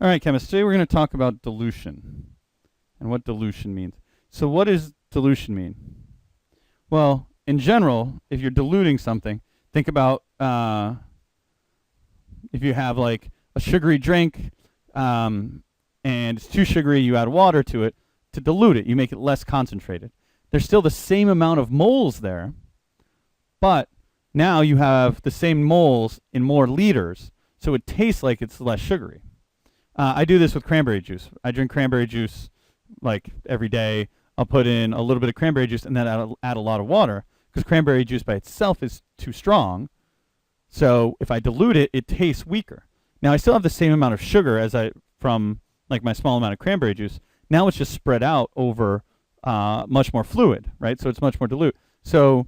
All right, chemists, today we're going to talk about dilution and what dilution means. So what does dilution mean? Well, in general, if you're diluting something, think about if you have like a sugary drink and it's too sugary, you add water to it to dilute it. You make it less concentrated. There's still the same amount of moles there, but now you have the same moles in more liters, so it tastes like it's less sugary. I do this with cranberry juice. I drink cranberry juice like every day. I'll put in a little bit of cranberry juice and then add a lot of water because cranberry juice by itself is too strong. So if I dilute it, it tastes weaker. Now I still have the same amount of sugar as from like my small amount of cranberry juice. Now it's just spread out over much more fluid, right? So it's much more dilute. So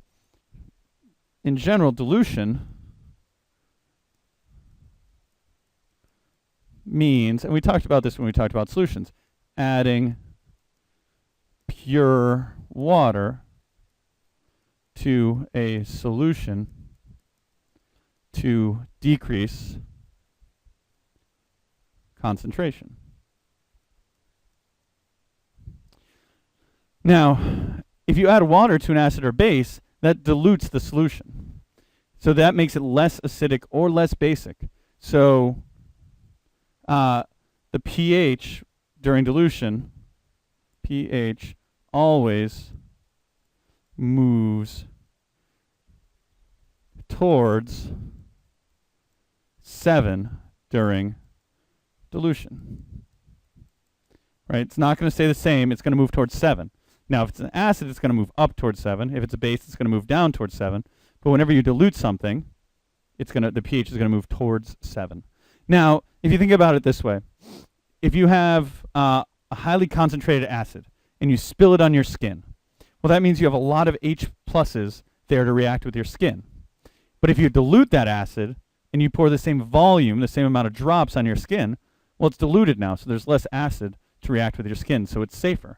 in general, dilution means, and we talked about this when we talked about solutions, adding pure water to a solution to decrease concentration. Now, if you add water to an acid or base, that dilutes the solution. So that makes it less acidic or less basic. So the pH during dilution, pH always moves towards 7 during dilution. Right? It's not going to stay the same. It's going to move towards 7. Now, if it's an acid, it's going to move up towards 7. If it's a base, it's going to move down towards 7. But whenever you dilute something, the pH is going to move towards 7. Now, if you think about it this way, if you have a highly concentrated acid and you spill it on your skin, well, that means you have a lot of H pluses there to react with your skin. But if you dilute that acid and you pour the same volume, the same amount of drops on your skin, well, it's diluted now, so there's less acid to react with your skin, so it's safer.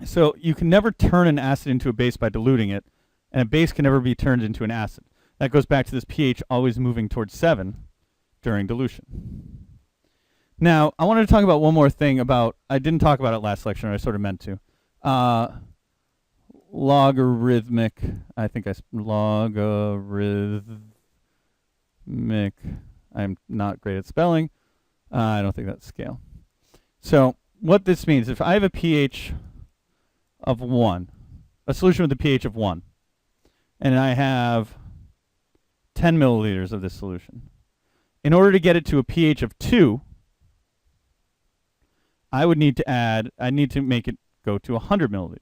So you can never turn an acid into a base by diluting it, and a base can never be turned into an acid. That goes back to this pH always moving towards 7 during dilution. Now, I wanted to talk about one more thing I didn't talk about it last lecture, and I sort of meant to. Logarithmic, I'm not great at spelling. I don't think that's scale. So what this means, if I have a pH of 1, a solution with a pH of 1, and I have 10 milliliters of this solution, in order to get it to a pH of 2, I need to make it go to 100 milliliters.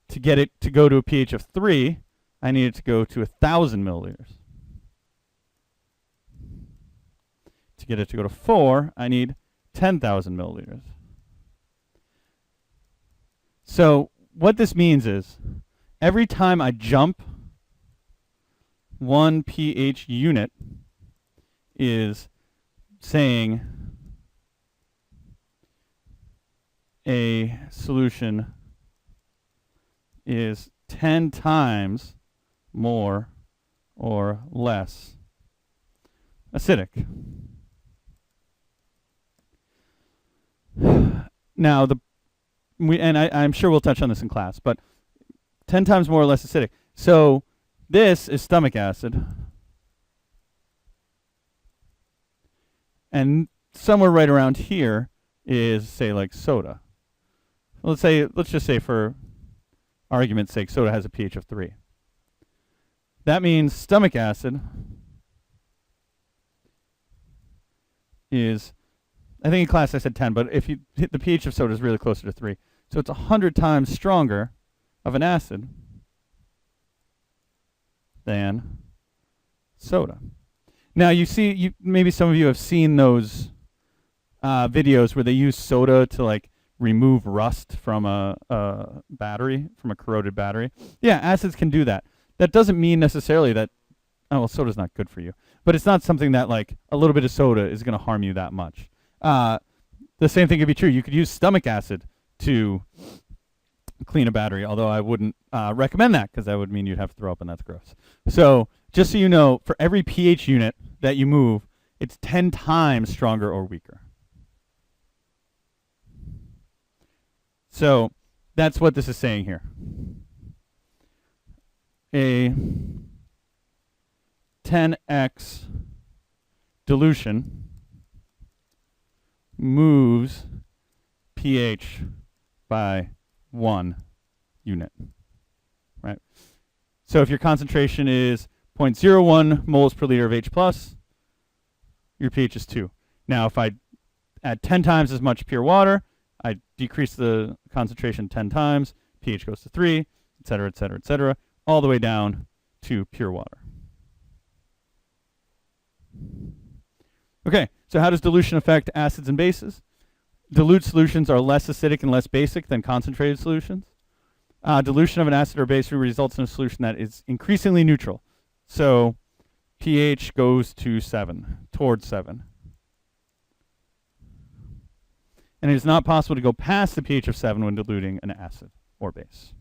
To get it to go to a pH of 3, I need it to go to 1,000 milliliters. To get it to go to 4, I need 10,000 milliliters. So what this means is every time I jump 1 pH unit is saying a solution is 10 times more or less acidic. Now, I'm sure we'll touch on this in class, but 10 times more or less acidic. So this is stomach acid. And somewhere right around here is, say, like soda. Let's just say for argument's sake, soda has a pH of 3. That means stomach acid is, I think in class I said 10, but if you hit the pH of soda is really closer to 3. So it's 100 times stronger of an acid than soda. Now maybe some of you have seen those videos where they use soda to like remove rust from a battery, from a corroded battery. Yeah, acids can do that. That doesn't mean necessarily that, soda's not good for you. But it's not something that like a little bit of soda is going to harm you that much. The same thing could be true. You could use stomach acid to clean a battery, although I wouldn't recommend that because that would mean you'd have to throw up, and that's gross. So just so you know, for every pH unit that you move, It's 10 times stronger or weaker. So that's what this is saying here. A 10x dilution moves pH by 1 unit, right? So if your concentration is 0.01 moles per liter of H+, your pH is 2. Now if I add 10 times as much pure water, I decrease the concentration 10 times, pH goes to 3, et cetera, all the way down to pure water. Okay, so how does dilution affect acids and bases? Dilute solutions are less acidic and less basic than concentrated solutions. Dilution of an acid or base results in a solution that is increasingly neutral. So pH goes to 7, towards 7. And it is not possible to go past the pH of 7 when diluting an acid or base.